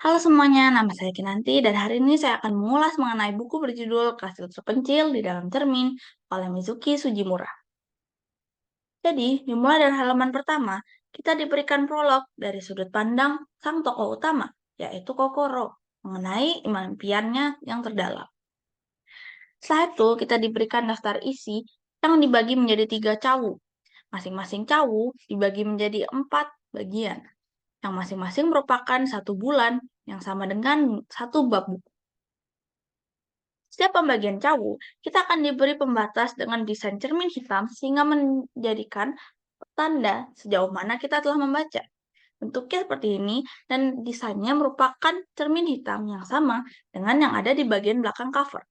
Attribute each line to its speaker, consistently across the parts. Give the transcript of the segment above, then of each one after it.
Speaker 1: Halo semuanya, nama saya Kinanti dan hari ini saya akan mengulas mengenai buku berjudul Kastil Terpencil di Dalam Cermin oleh Mizuki Sugimura. Jadi, dimulai dari halaman pertama, kita diberikan prolog dari sudut pandang sang tokoh utama, yaitu Kokoro, mengenai impiannya yang terdalam. Setelah itu, kita diberikan daftar isi yang dibagi menjadi 3 cawu. Masing-masing cawu dibagi menjadi 4 bagian, yang masing-masing merupakan 1 bulan yang sama dengan 1 bab buku. Setiap pembagian cawu, kita akan diberi pembatas dengan desain cermin hitam sehingga menjadikan tanda sejauh mana kita telah membaca. Bentuknya seperti ini dan desainnya merupakan cermin hitam yang sama dengan yang ada di bagian belakang cover.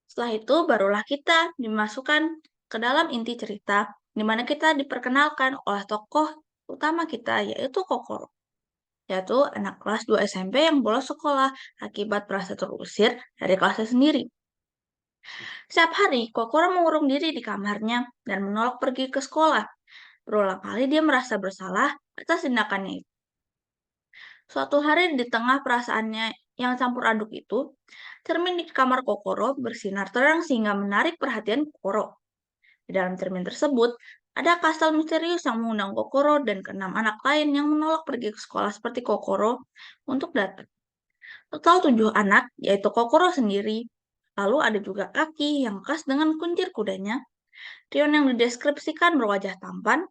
Speaker 1: Setelah itu barulah kita dimasukkan ke dalam inti cerita di mana kita diperkenalkan oleh tokoh utama kita yaitu Kokoro, yaitu anak kelas 2 SMP yang bolos sekolah akibat merasa terusir dari kelasnya sendiri. Setiap hari, Kokoro mengurung diri di kamarnya dan menolak pergi ke sekolah. Berulang kali dia merasa bersalah atas tindakannya itu. Suatu hari di tengah perasaannya yang campur aduk itu, cermin di kamar Kokoro bersinar terang sehingga menarik perhatian Kokoro. Di dalam cermin tersebut, ada kastel misterius yang mengundang Kokoro dan keenam anak lain yang menolak pergi ke sekolah seperti Kokoro untuk datang. Total 7 anak, yaitu Kokoro sendiri. Lalu ada juga Aki yang khas dengan kuncir kudanya, Rion yang dideskripsikan berwajah tampan,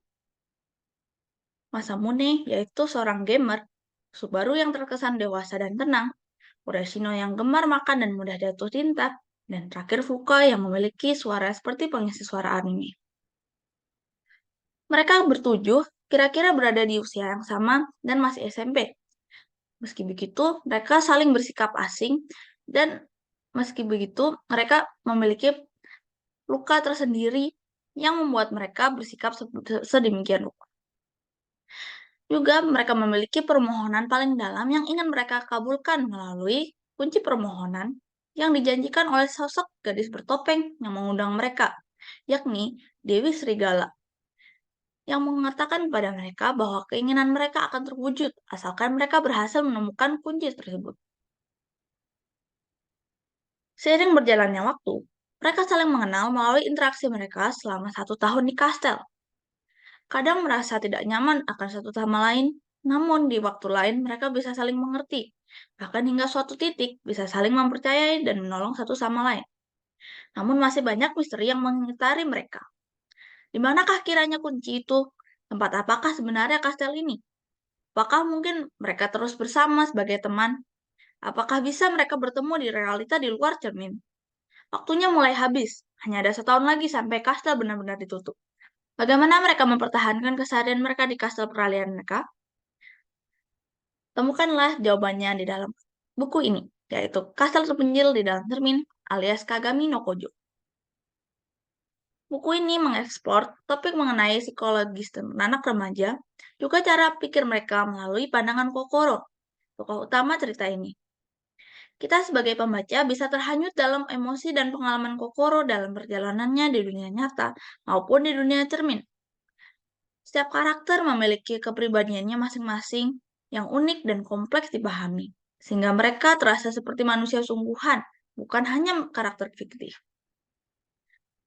Speaker 1: Masamune yaitu seorang gamer, Subaru yang terkesan dewasa dan tenang, Urashino yang gemar makan dan mudah jatuh cinta, dan terakhir Fuka yang memiliki suara seperti pengisi suara anime. Mereka bertujuh kira-kira berada di usia yang sama dan masih SMP. Meski begitu, mereka saling bersikap asing dan meski begitu, mereka memiliki luka tersendiri yang membuat mereka bersikap sedemikian rupa. Juga mereka memiliki permohonan paling dalam yang ingin mereka kabulkan melalui kunci permohonan yang dijanjikan oleh sosok gadis bertopeng yang mengundang mereka, yakni Dewi Srigala, yang mengatakan kepada mereka bahwa keinginan mereka akan terwujud asalkan mereka berhasil menemukan kunci tersebut. Seiring berjalannya waktu, mereka saling mengenal melalui interaksi mereka selama 1 tahun di kastel. Kadang merasa tidak nyaman akan satu sama lain, namun di waktu lain mereka bisa saling mengerti. Bahkan hingga suatu titik bisa saling mempercayai dan menolong satu sama lain. Namun masih banyak misteri yang mengitari mereka. Di manakah kiranya kunci itu? Tempat apakah sebenarnya kastel ini? Apakah mungkin mereka terus bersama sebagai teman? Apakah bisa mereka bertemu di realita di luar cermin? Waktunya mulai habis. Hanya ada 1 tahun lagi sampai kastel benar-benar ditutup. Bagaimana mereka mempertahankan keseharian mereka di kastel peralihan mereka? Temukanlah jawabannya di dalam buku ini, yaitu Kastel Terpencil di Dalam Cermin alias Kagami no Kojo. Buku ini mengeksplor topik mengenai psikologis anak remaja, juga cara pikir mereka melalui pandangan Kokoro, tokoh utama cerita ini. Kita sebagai pembaca bisa terhanyut dalam emosi dan pengalaman Kokoro dalam perjalanannya di dunia nyata maupun di dunia cermin. Setiap karakter memiliki kepribadiannya masing-masing yang unik dan kompleks dipahami, sehingga mereka terasa seperti manusia sungguhan, bukan hanya karakter fiktif.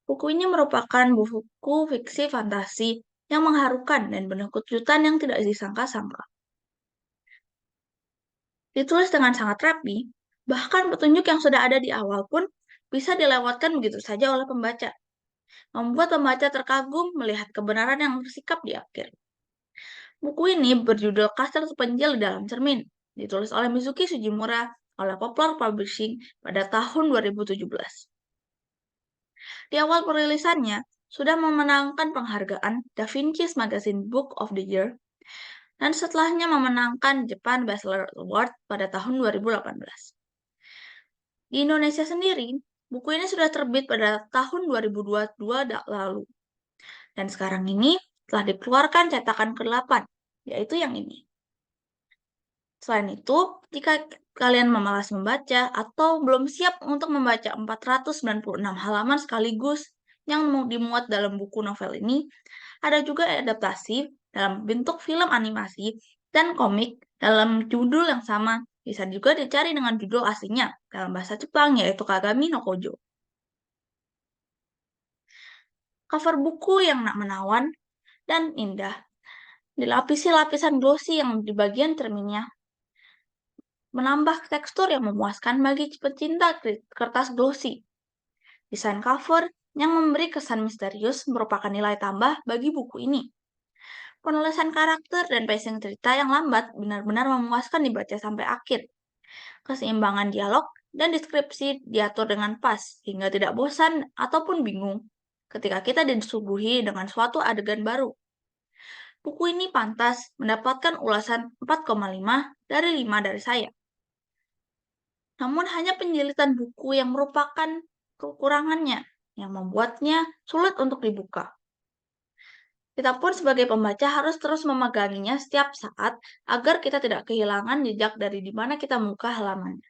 Speaker 1: Buku ini merupakan buku fiksi fantasi yang mengharukan dan penuh kejutan yang tidak disangka-sangka. Ditulis dengan sangat rapi, bahkan petunjuk yang sudah ada di awal pun bisa dilewatkan begitu saja oleh pembaca, membuat pembaca terkagum melihat kebenaran yang tersikap di akhir. Buku ini berjudul Kastel Terpencil di Dalam Cermin, ditulis oleh Mizuki Sugimura oleh Poplar Publishing pada tahun 2017. Di awal perilisannya, sudah memenangkan penghargaan Da Vinci's Magazine Book of the Year, dan setelahnya memenangkan Japan Bestseller Award pada tahun 2018. Di Indonesia sendiri, buku ini sudah terbit pada tahun 2022 lalu, dan sekarang ini telah dikeluarkan cetakan ke-8, yaitu yang ini. Selain itu, jika kalian memalas membaca atau belum siap untuk membaca 496 halaman sekaligus yang dimuat dalam buku novel ini, ada juga adaptasi dalam bentuk film animasi dan komik Dalam judul yang sama, bisa juga dicari dengan judul aslinya dalam bahasa Jepang yaitu Kagami no Kojo. Cover buku yang menawan dan indah dilapisi lapisan glossy yang di bagian cerminnya, menambah tekstur yang memuaskan bagi pecinta kertas glossy. Desain cover yang memberi kesan misterius merupakan nilai tambah bagi buku ini. Penulisan karakter dan pacing cerita yang lambat benar-benar memuaskan dibaca sampai akhir. Keseimbangan dialog dan deskripsi diatur dengan pas, hingga tidak bosan ataupun bingung ketika kita disuguhi dengan suatu adegan baru. Buku ini pantas mendapatkan ulasan 4,5 dari 5 dari saya. Namun hanya penjilitan buku yang merupakan kekurangannya yang membuatnya sulit untuk dibuka. Kita pun sebagai pembaca harus terus memeganginya setiap saat agar kita tidak kehilangan jejak dari di mana kita membuka halamannya.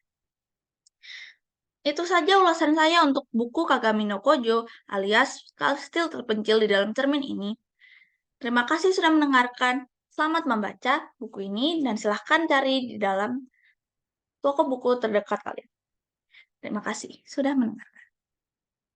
Speaker 1: Itu saja ulasan saya untuk buku Kagami no Kojo alias Kastil Terpencil di Dalam Cermin ini. Terima kasih sudah mendengarkan. Selamat membaca buku ini dan silahkan cari di dalam toko buku terdekat kalian. Terima kasih sudah mendengar.